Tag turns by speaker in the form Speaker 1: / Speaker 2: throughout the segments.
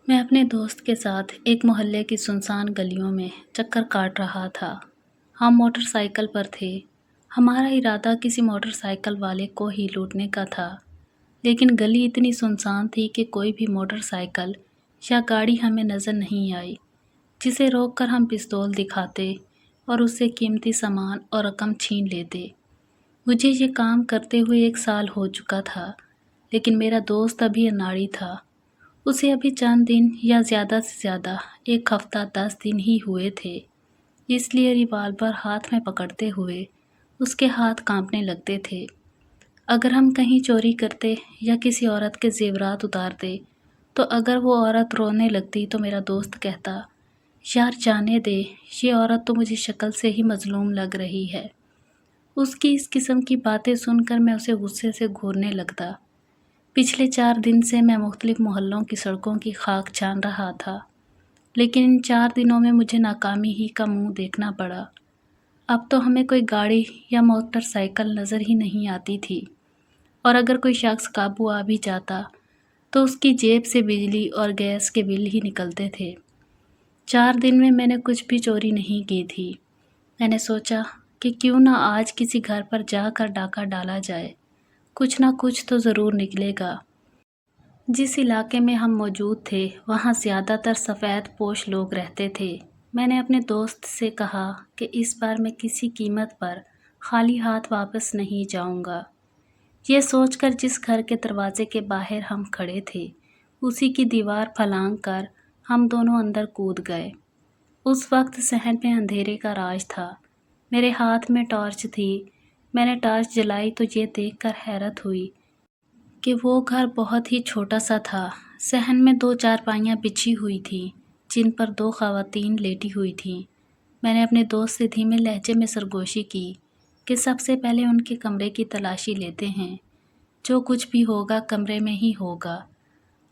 Speaker 1: میں اپنے دوست کے ساتھ ایک محلے کی سنسان گلیوں میں چکر کاٹ رہا تھا۔ ہم موٹر سائیکل پر تھے۔ ہمارا ارادہ کسی موٹر سائیکل والے کو ہی لوٹنے کا تھا، لیکن گلی اتنی سنسان تھی کہ کوئی بھی موٹر سائیکل یا گاڑی ہمیں نظر نہیں آئی، جسے روک کر ہم پستول دکھاتے اور اس سے قیمتی سامان اور رقم چھین لیتے۔ مجھے یہ کام کرتے ہوئے 1 سال ہو چکا تھا، لیکن میرا دوست ابھی اناڑی تھا۔ اسے ابھی چند دن یا زیادہ سے زیادہ 1 ہفتہ 10 دن ہی ہوئے تھے، اس لیے ریوالور ہاتھ میں پکڑتے ہوئے اس کے ہاتھ کانپنے لگتے تھے۔ اگر ہم کہیں چوری کرتے یا کسی عورت کے زیورات اتارتے تو اگر وہ عورت رونے لگتی تو میرا دوست کہتا، یار جانے دے، یہ عورت تو مجھے شکل سے ہی مظلوم لگ رہی ہے۔ اس کی اس قسم کی باتیں سن کر میں اسے غصے سے گھورنے لگتا۔ پچھلے 4 دن سے میں مختلف محلوں کی سڑکوں کی خاک چھان رہا تھا، لیکن ان 4 دنوں میں مجھے ناکامی ہی کا منہ دیکھنا پڑا۔ اب تو ہمیں کوئی گاڑی یا موٹر سائیکل نظر ہی نہیں آتی تھی، اور اگر کوئی شخص قابو آ بھی جاتا تو اس کی جیب سے بجلی اور گیس کے بل ہی نکلتے تھے۔ 4 دن میں میں نے کچھ بھی چوری نہیں کی تھی۔ میں نے سوچا کہ کیوں نہ آج کسی گھر پر جا کر ڈاکہ ڈالا جائے، کچھ نہ کچھ تو ضرور نکلے گا۔ جس علاقے میں ہم موجود تھے وہاں زیادہ تر سفید پوش لوگ رہتے تھے۔ میں نے اپنے دوست سے کہا کہ اس بار میں کسی قیمت پر خالی ہاتھ واپس نہیں جاؤں گا۔ یہ سوچ کر جس گھر کے دروازے کے باہر ہم کھڑے تھے اسی کی دیوار پھلانگ کر ہم دونوں اندر کود گئے۔ اس وقت صحن میں اندھیرے کا راج تھا۔ میرے ہاتھ میں ٹارچ تھی۔ میں نے ٹارچ جلائی تو یہ دیکھ کر حیرت ہوئی کہ وہ گھر بہت ہی چھوٹا سا تھا۔ صحن میں 2 چارپائیاں بچھی ہوئی تھیں جن پر 2 خواتین لیٹی ہوئی تھیں۔ میں نے اپنے دوست سے دھیمے لہجے میں سرگوشی کی کہ سب سے پہلے ان کے کمرے کی تلاشی لیتے ہیں، جو کچھ بھی ہوگا کمرے میں ہی ہوگا۔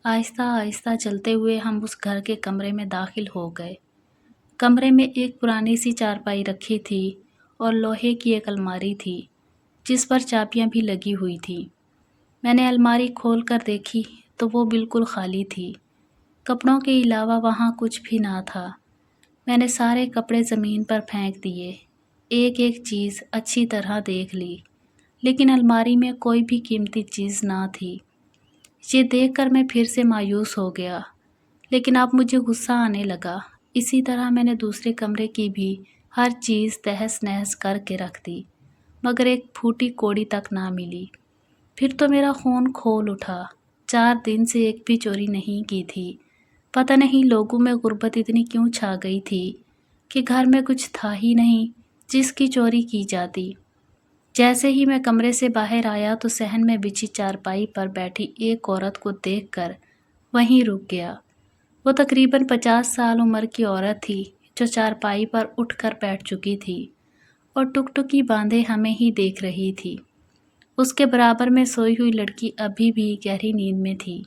Speaker 1: آہستہ آہستہ چلتے ہوئے ہم اس گھر کے کمرے میں داخل ہو گئے۔ کمرے میں ایک پرانی سی چارپائی رکھی تھی اور لوہے کی ایک الماری تھی جس پر چابیاں بھی لگی ہوئی تھیں۔ میں نے الماری کھول کر دیکھی تو وہ بالکل خالی تھی۔ کپڑوں کے علاوہ وہاں کچھ بھی نہ تھا۔ میں نے سارے کپڑے زمین پر پھینک دیے، ایک ایک چیز اچھی طرح دیکھ لی، لیکن الماری میں کوئی بھی قیمتی چیز نہ تھی۔ یہ دیکھ کر میں پھر سے مایوس ہو گیا، لیکن اب مجھے غصہ آنے لگا۔ اسی طرح میں نے دوسرے کمرے کی بھی ہر چیز تہس نہس کر کے رکھ دی، مگر ایک پھوٹی کوڑی تک نہ ملی۔ پھر تو میرا خون کھول اٹھا۔ 4 دن سے ایک بھی چوری نہیں کی تھی۔ پتہ نہیں لوگوں میں غربت اتنی کیوں چھا گئی تھی کہ گھر میں کچھ تھا ہی نہیں جس کی چوری کی جاتی۔ جیسے ہی میں کمرے سے باہر آیا تو صحن میں بچھی چارپائی پر بیٹھی ایک عورت کو دیکھ کر وہیں رک گیا۔ وہ تقریباً 50 سال عمر کی عورت تھی جو چارپائی پر اٹھ کر بیٹھ چکی تھی اور ٹکٹکی باندھے ہمیں ہی دیکھ رہی تھی۔ اس کے برابر میں سوئی ہوئی لڑکی ابھی بھی گہری نیند میں تھی۔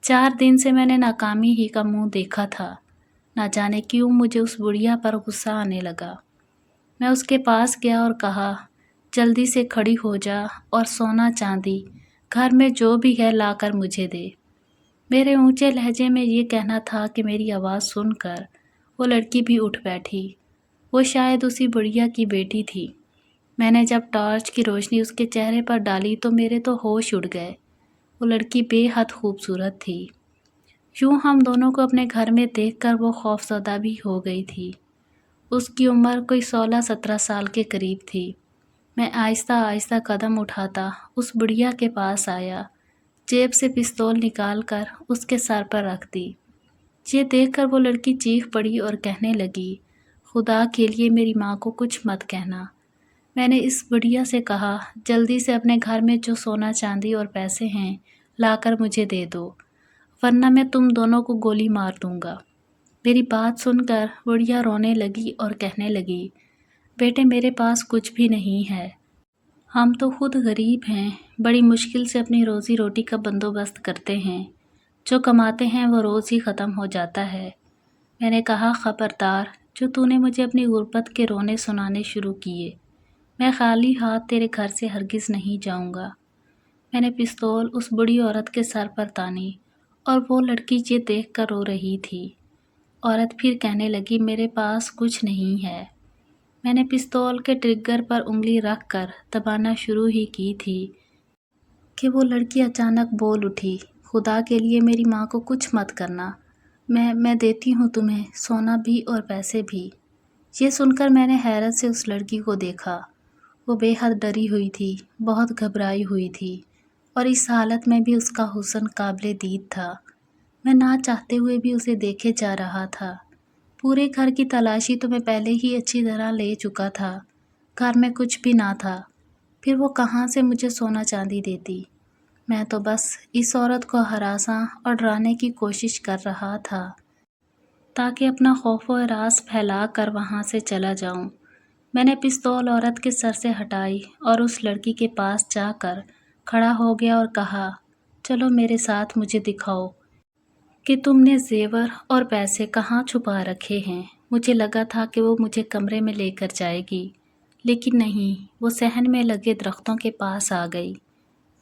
Speaker 1: 4 دن سے میں نے ناکامی ہی کا منہ دیکھا تھا۔ نہ جانے کیوں مجھے اس بڑھیا پر غصہ آنے لگا۔ میں اس کے پاس گیا اور کہا، جلدی سے کھڑی ہو جا اور سونا چاندی گھر میں جو بھی ہے لا کر مجھے دے۔ میرے اونچے لہجے میں یہ کہنا تھا کہ میری آواز سن کر وہ لڑکی بھی اٹھ بیٹھی۔ وہ شاید اسی بڑھیا کی بیٹی تھی۔ میں نے جب ٹارچ کی روشنی اس کے چہرے پر ڈالی تو میرے تو ہوش اڑ گئے۔ وہ لڑکی بے حد خوبصورت تھی۔ یوں ہم دونوں کو اپنے گھر میں دیکھ کر وہ خوفزدہ بھی ہو گئی تھی۔ اس کی عمر کوئی 16-17 سال کے قریب تھی۔ میں آہستہ آہستہ قدم اٹھاتا اس بڑھیا کے پاس آیا، جیب سے پستول نکال کر اس کے سر پر رکھ دی۔ یہ دیکھ کر وہ لڑکی چیخ پڑی اور کہنے لگی، خدا کے لیے میری ماں کو کچھ مت کہنا۔ میں نے اس بڑھیا سے کہا، جلدی سے اپنے گھر میں جو سونا چاندی اور پیسے ہیں لا کر مجھے دے دو، ورنہ میں تم دونوں کو گولی مار دوں گا۔ میری بات سن کر بڑھیا رونے لگی اور کہنے لگی، بیٹے میرے پاس کچھ بھی نہیں ہے۔ ہم تو خود غریب ہیں، بڑی مشکل سے اپنی روزی روٹی کا بندوبست کرتے ہیں، جو کماتے ہیں وہ روز ہی ختم ہو جاتا ہے۔ میں نے کہا، خبردار، جو تو نے مجھے اپنی غربت کے رونے سنانے شروع کیے، میں خالی ہاتھ تیرے گھر سے ہرگز نہیں جاؤں گا۔ میں نے پستول اس بڑی عورت کے سر پر تانی اور وہ لڑکی یہ دیکھ کر رو رہی تھی۔ عورت پھر کہنے لگی میرے پاس کچھ نہیں ہے۔ میں نے پستول کے ٹریگر پر انگلی رکھ کر دبانا شروع ہی کی تھی کہ وہ لڑکی اچانک بول اٹھی، خدا کے لیے میری ماں کو کچھ مت کرنا، میں دیتی ہوں تمہیں سونا بھی اور پیسے بھی۔ یہ سن کر میں نے حیرت سے اس لڑکی کو دیکھا۔ وہ بے حد ڈری ہوئی تھی، بہت گھبرائی ہوئی تھی، اور اس حالت میں بھی اس کا حسن قابل دید تھا۔ میں نہ چاہتے ہوئے بھی اسے دیکھے جا رہا تھا۔ پورے گھر کی تلاشی تو میں پہلے ہی اچھی طرح لے چکا تھا، گھر میں کچھ بھی نہ تھا، پھر وہ کہاں سے مجھے سونا چاندی دیتی؟ میں تو بس اس عورت کو ہراساں اور ڈرانے کی کوشش کر رہا تھا تاکہ اپنا خوف و ہراس پھیلا کر وہاں سے چلا جاؤں۔ میں نے پستول عورت کے سر سے ہٹائی اور اس لڑکی کے پاس جا کر کھڑا ہو گیا اور کہا، چلو میرے ساتھ، مجھے دکھاؤ کہ تم نے زیور اور پیسے کہاں چھپا رکھے ہیں۔ مجھے لگا تھا کہ وہ مجھے کمرے میں لے کر جائے گی، لیکن نہیں، وہ صحن میں لگے درختوں کے پاس آ گئی،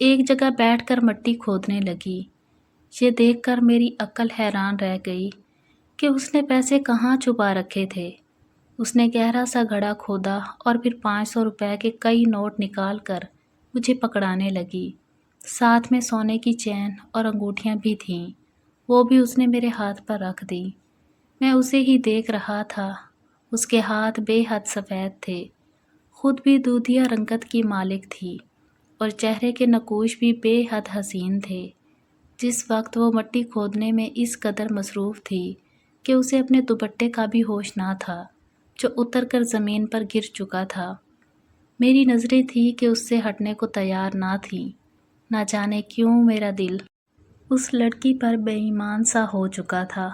Speaker 1: ایک جگہ بیٹھ کر مٹی کھودنے لگی۔ یہ دیکھ کر میری عقل حیران رہ گئی کہ اس نے پیسے کہاں چھپا رکھے تھے۔ اس نے گہرا سا گڑھا کھودا اور پھر 500 روپے کے کئی نوٹ نکال کر مجھے پکڑانے لگی۔ ساتھ میں سونے کی چین اور انگوٹھیاں بھی تھیں، وہ بھی اس نے میرے ہاتھ پر رکھ دی۔ میں اسے ہی دیکھ رہا تھا۔ اس کے ہاتھ بے حد سفید تھے، خود بھی دودھیا رنگت کی مالک تھی، اور چہرے کے نقوش بھی بے حد حسین تھے۔ جس وقت وہ مٹی کھودنے میں اس قدر مصروف تھی کہ اسے اپنے دوپٹے کا بھی ہوش نہ تھا، جو اتر کر زمین پر گر چکا تھا۔ میری نظریں تھی کہ اس سے ہٹنے کو تیار نہ تھیں۔ نہ جانے کیوں میرا دل اس لڑکی پر بے ایمان سا ہو چکا تھا۔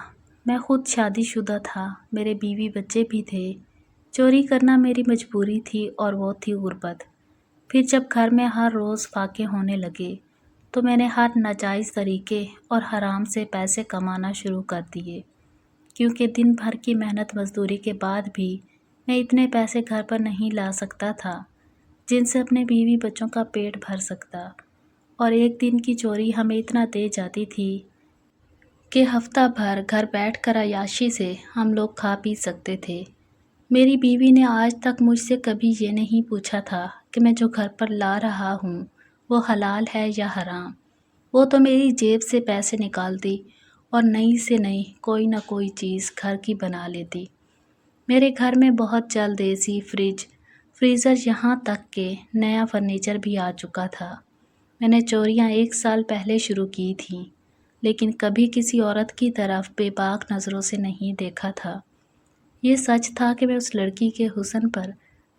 Speaker 1: میں خود شادی شدہ تھا، میرے بیوی بچے بھی تھے۔ چوری کرنا میری مجبوری تھی اور وہ تھی غربت۔ پھر جب گھر میں ہر روز فاقے ہونے لگے تو میں نے ہر ناجائز طریقے اور حرام سے پیسے کمانا شروع کر دیے، کیونکہ دن بھر کی محنت مزدوری کے بعد بھی میں اتنے پیسے گھر پر نہیں لا سکتا تھا جن سے اپنے بیوی بچوں کا پیٹ بھر سکتا، اور ایک دن کی چوری ہمیں اتنا دے جاتی تھی کہ ہفتہ بھر گھر بیٹھ کر عیاشی سے ہم لوگ کھا پی سکتے تھے۔ میری بیوی نے آج تک مجھ سے کبھی یہ نہیں پوچھا تھا کہ میں جو گھر پر لا رہا ہوں وہ حلال ہے یا حرام۔ وہ تو میری جیب سے پیسے نکالتی اور نئی سے نئی کوئی نہ کوئی چیز گھر کی بنا لیتی۔ میرے گھر میں بہت جلد اے سی، فریج، فریزر، یہاں تک کہ نیا فرنیچر بھی آ چکا تھا۔ میں نے چوریاں 1 سال پہلے شروع کی تھیں، لیکن کبھی کسی عورت کی طرف بے باک نظروں سے نہیں دیکھا تھا۔ یہ سچ تھا کہ میں اس لڑکی کے حسن پر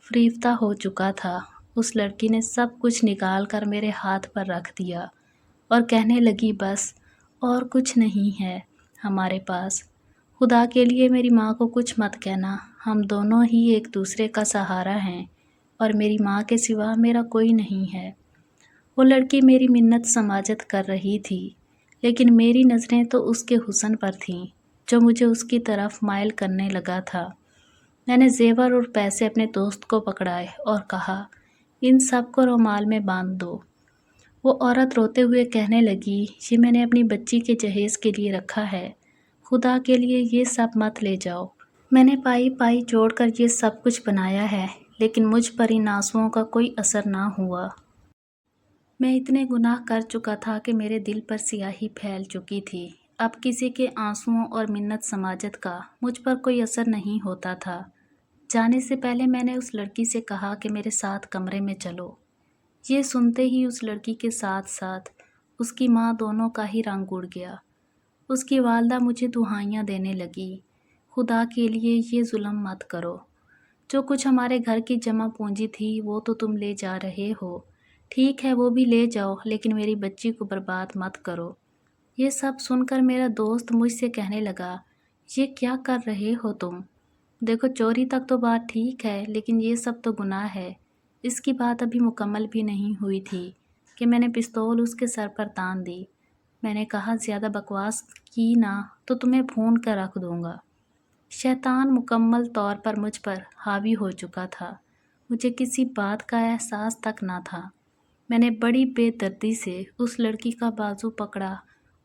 Speaker 1: فریفتہ ہو چکا تھا۔ اس لڑکی نے سب کچھ نکال کر میرے ہاتھ پر رکھ دیا اور کہنے لگی، بس اور کچھ نہیں ہے ہمارے پاس، خدا کے لیے میری ماں کو کچھ مت کہنا، ہم دونوں ہی ایک دوسرے کا سہارا ہیں اور میری ماں کے سوا میرا کوئی نہیں ہے۔ وہ لڑکی میری منت سماجت کر رہی تھی، لیکن میری نظریں تو اس کے حسن پر تھیں جو مجھے اس کی طرف مائل کرنے لگا تھا۔ میں نے زیور اور پیسے اپنے دوست کو پکڑائے اور کہا، ان سب کو رومال میں باندھ دو۔ وہ عورت روتے ہوئے کہنے لگی، یہ میں نے اپنی بچی کے جہیز کے لیے رکھا ہے، خدا کے لیے یہ سب مت لے جاؤ۔ میں نے پائی پائی جوڑ کر یہ سب کچھ بنایا ہے، لیکن مجھ پر ان آنسوؤں کا کوئی اثر نہ ہوا۔ میں اتنے گناہ کر چکا تھا کہ میرے دل پر سیاہی پھیل چکی تھی۔ اب کسی کے آنسوؤں اور منت سماجت کا مجھ پر کوئی اثر نہیں ہوتا تھا۔ جانے سے پہلے میں نے اس لڑکی سے کہا کہ میرے ساتھ کمرے میں چلو۔ یہ سنتے ہی اس لڑکی کے ساتھ ساتھ اس کی ماں دونوں کا ہی رنگ اڑ گیا۔ اس کی والدہ مجھے دہائیاں دینے لگی، خدا کے لیے یہ ظلم مت کرو، جو کچھ ہمارے گھر کی جمع پونجی تھی وہ تو تم لے جا رہے ہو، ٹھیک ہے وہ بھی لے جاؤ، لیکن میری بچی کو برباد مت کرو۔ یہ سب سن کر میرا دوست مجھ سے کہنے لگا، یہ کیا کر رہے ہو تم؟ دیکھو چوری تک تو بات ٹھیک ہے، لیکن یہ سب تو گناہ ہے۔ اس کی بات ابھی مکمل بھی نہیں ہوئی تھی کہ میں نے پستول اس کے سر پر تان دی۔ میں نے کہا، زیادہ بکواس کی نہ تو تمہیں بھون کر رکھ دوں گا۔ شیطان مکمل طور پر مجھ پر حاوی ہو چکا تھا، مجھے کسی بات کا احساس تک نہ تھا۔ میں نے بڑی بے دردی سے اس لڑکی کا بازو پکڑا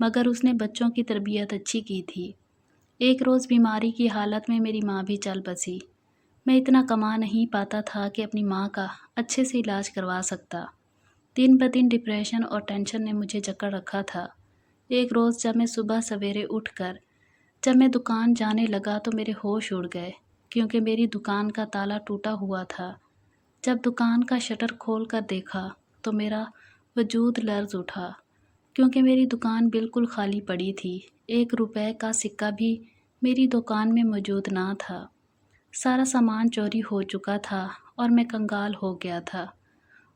Speaker 1: مگر اس نے بچوں کی تربیت اچھی کی تھی۔ ایک روز بیماری کی حالت میں میری ماں بھی چل بسی۔ میں اتنا کما نہیں پاتا تھا کہ اپنی ماں کا اچھے سے علاج کروا سکتا۔ دن بدن ڈپریشن اور ٹینشن نے مجھے جکڑ رکھا تھا۔ ایک روز جب میں صبح سویرے اٹھ کر جب میں دکان جانے لگا تو میرے ہوش اڑ گئے، کیونکہ میری دکان کا تالا ٹوٹا ہوا تھا۔ جب دکان کا شٹر کھول کر دیکھا تو میرا وجود لرز اٹھا، کیونکہ میری دکان بالکل خالی پڑی تھی۔ 1 روپے کا سکہ بھی میری دکان میں موجود نہ تھا۔ سارا سامان چوری ہو چکا تھا اور میں کنگال ہو گیا تھا۔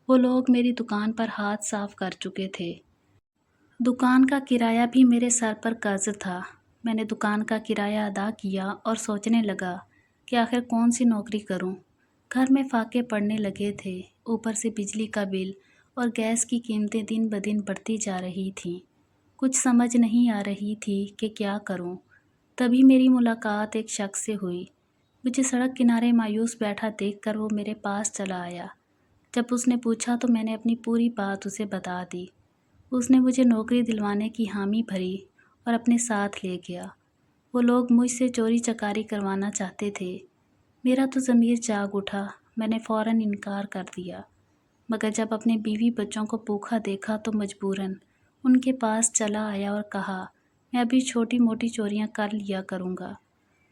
Speaker 1: وہ لوگ میری دکان پر ہاتھ صاف کر چکے تھے۔ دکان کا کرایہ بھی میرے سر پر قرض تھا۔ میں نے دکان کا کرایہ ادا کیا اور سوچنے لگا کہ آخر کون سی نوکری کروں۔ گھر میں فاقے پڑنے لگے تھے، اوپر سے بجلی کا بل اور گیس کی قیمتیں دن بدن بڑھتی جا رہی تھیں۔ کچھ سمجھ نہیں آ رہی تھی کہ کیا کروں۔ تبھی میری ملاقات ایک شخص سے ہوئی۔ مجھے سڑک کنارے مایوس بیٹھا دیکھ کر وہ میرے پاس چلا آیا۔ جب اس نے پوچھا تو میں نے اپنی پوری بات اسے بتا دی۔ اس نے مجھے نوکری دلوانے کی حامی بھری اور اپنے ساتھ لے گیا۔ وہ لوگ مجھ سے چوری چکاری کروانا چاہتے تھے۔ میرا تو ضمیر جاگ اٹھا۔ میں نے فوراً انکار کر دیا، مگر جب اپنے بیوی بچوں کو بھوکا دیکھا تو مجبوراً ان کے پاس چلا آیا اور کہا، میں ابھی چھوٹی موٹی چوریاں کر لیا کروں گا،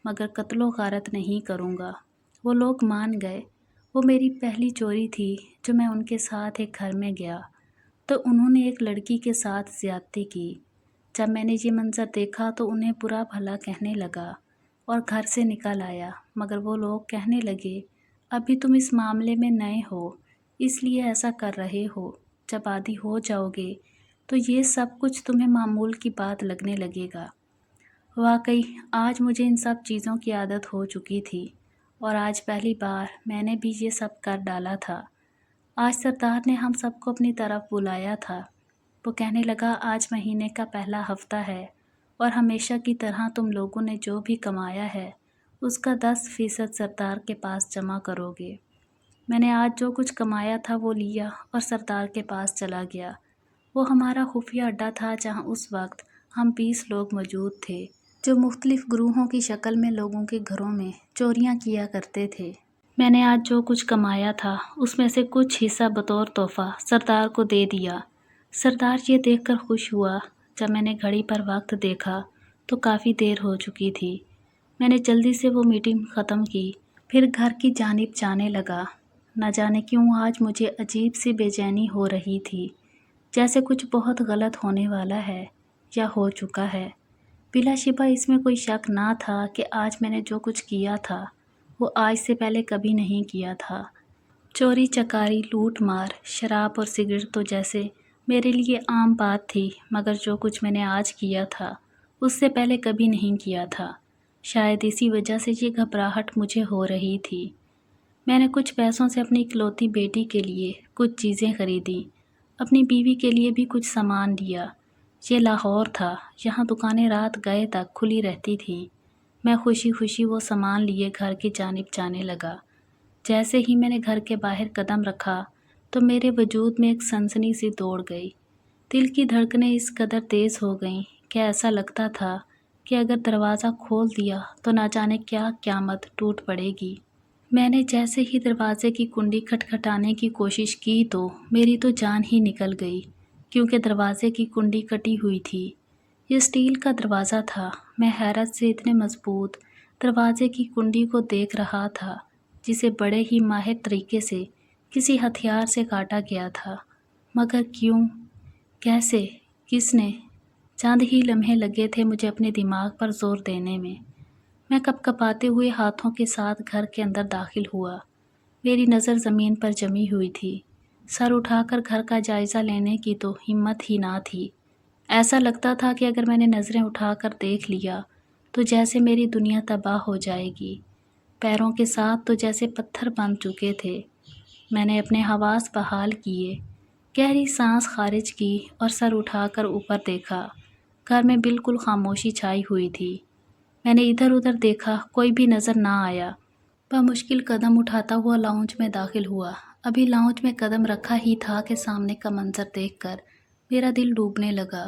Speaker 1: مگر قتل و غارت نہیں کروں گا۔ وہ لوگ مان گئے۔ وہ میری پہلی چوری تھی جو میں ان کے ساتھ ایک گھر میں گیا تو انہوں نے ایک لڑکی کے ساتھ زیادتی کی۔ جب میں نے یہ منظر دیکھا تو انہیں برا بھلا کہنے لگا اور گھر سے نکل آیا، مگر وہ لوگ کہنے لگے، ابھی تم اس معاملے میں نئے ہو، اس لیے ایسا کر رہے ہو، جب عادی ہو جاؤ گے تو یہ سب کچھ تمہیں معمول کی بات لگنے لگے گا۔ واقعی آج مجھے ان سب چیزوں کی عادت ہو چکی تھی اور آج پہلی بار میں نے بھی یہ سب کر ڈالا تھا۔ آج سردار نے ہم سب کو اپنی طرف بلایا تھا۔ وہ کہنے لگا، آج مہینے کا پہلا ہفتہ ہے اور ہمیشہ کی طرح تم لوگوں نے جو بھی کمایا ہے اس کا 10% سردار کے پاس جمع کرو گے۔ میں نے آج جو کچھ کمایا تھا وہ لیا اور سردار کے پاس چلا گیا۔ وہ ہمارا خفیہ اڈا تھا جہاں اس وقت ہم 20 لوگ موجود تھے جو مختلف گروہوں کی شکل میں لوگوں کے گھروں میں چوریاں کیا کرتے تھے۔ میں نے آج جو کچھ کمایا تھا اس میں سے کچھ حصہ بطور تحفہ سردار کو دے دیا۔ سردار یہ دیکھ کر خوش ہوا۔ جب میں نے گھڑی پر وقت دیکھا تو کافی دیر ہو چکی تھی۔ میں نے جلدی سے وہ میٹنگ ختم کی، پھر گھر کی جانب جانے لگا۔ نہ جانے کیوں آج مجھے عجیب سی بے چینی ہو رہی تھی، جیسے کچھ بہت غلط ہونے والا ہے یا ہو چکا ہے۔ بلا شبہ اس میں کوئی شک نہ تھا کہ آج میں نے جو کچھ کیا تھا وہ آج سے پہلے کبھی نہیں کیا تھا۔ چوری چکاری، لوٹ مار، شراب اور سگریٹ تو جیسے میرے لیے عام بات تھی، مگر جو کچھ میں نے آج کیا تھا اس سے پہلے کبھی نہیں کیا تھا۔ شاید اسی وجہ سے یہ گھبراہٹ مجھے ہو رہی تھی۔ میں نے کچھ پیسوں سے اپنی اکلوتی بیٹی کے لیے کچھ چیزیں خریدیں، اپنی بیوی کے لیے بھی کچھ سامان لیا۔ یہ لاہور تھا، یہاں دکانیں رات گئے تک کھلی رہتی تھیں۔ میں خوشی خوشی وہ سامان لیے گھر کی جانب جانے لگا۔ جیسے ہی میں نے گھر کے باہر قدم رکھا تو میرے وجود میں ایک سنسنی سی دوڑ گئی۔ دل کی دھڑکنیں اس قدر تیز ہو گئیں کہ ایسا لگتا تھا کہ اگر دروازہ کھول دیا تو نہ جانے کیا قیامت ٹوٹ پڑے گی۔ میں نے جیسے ہی دروازے کی کنڈی کھٹکھٹانے کی کوشش کی تو میری تو جان ہی نکل گئی، کیونکہ دروازے کی کنڈی کٹی ہوئی تھی۔ یہ اسٹیل کا دروازہ تھا۔ میں حیرت سے اتنے مضبوط دروازے کی کنڈی کو دیکھ رہا تھا جسے بڑے ہی ماہر طریقے سے کسی ہتھیار سے کاٹا گیا تھا، مگر کیوں، کیسے، کس نے؟ چند ہی لمحے لگے تھے مجھے اپنے دماغ پر زور دینے میں۔ میں کپ کپاتے ہوئے ہاتھوں کے ساتھ گھر کے اندر داخل ہوا۔ میری نظر زمین پر جمی ہوئی تھی۔ سر اٹھا کر گھر کا جائزہ لینے کی تو ہمت ہی نہ تھی۔ ایسا لگتا تھا کہ اگر میں نے نظریں اٹھا کر دیکھ لیا تو جیسے میری دنیا تباہ ہو جائے گی۔ پیروں کے ساتھ تو جیسے پتھر بن چکے تھے۔ میں نے اپنے حواس بحال کیے، گہری سانس خارج کی اور سر اٹھا کر اوپر دیکھا۔ گھر میں بالکل خاموشی چھائی ہوئی تھی۔ میں نے ادھر ادھر دیکھا، کوئی بھی نظر نہ آیا۔ بمشکل قدم اٹھاتا ہوا لاؤنج میں داخل ہوا۔ ابھی لاؤنج میں قدم رکھا ہی تھا کہ سامنے کا منظر دیکھ کر میرا دل ڈوبنے لگا۔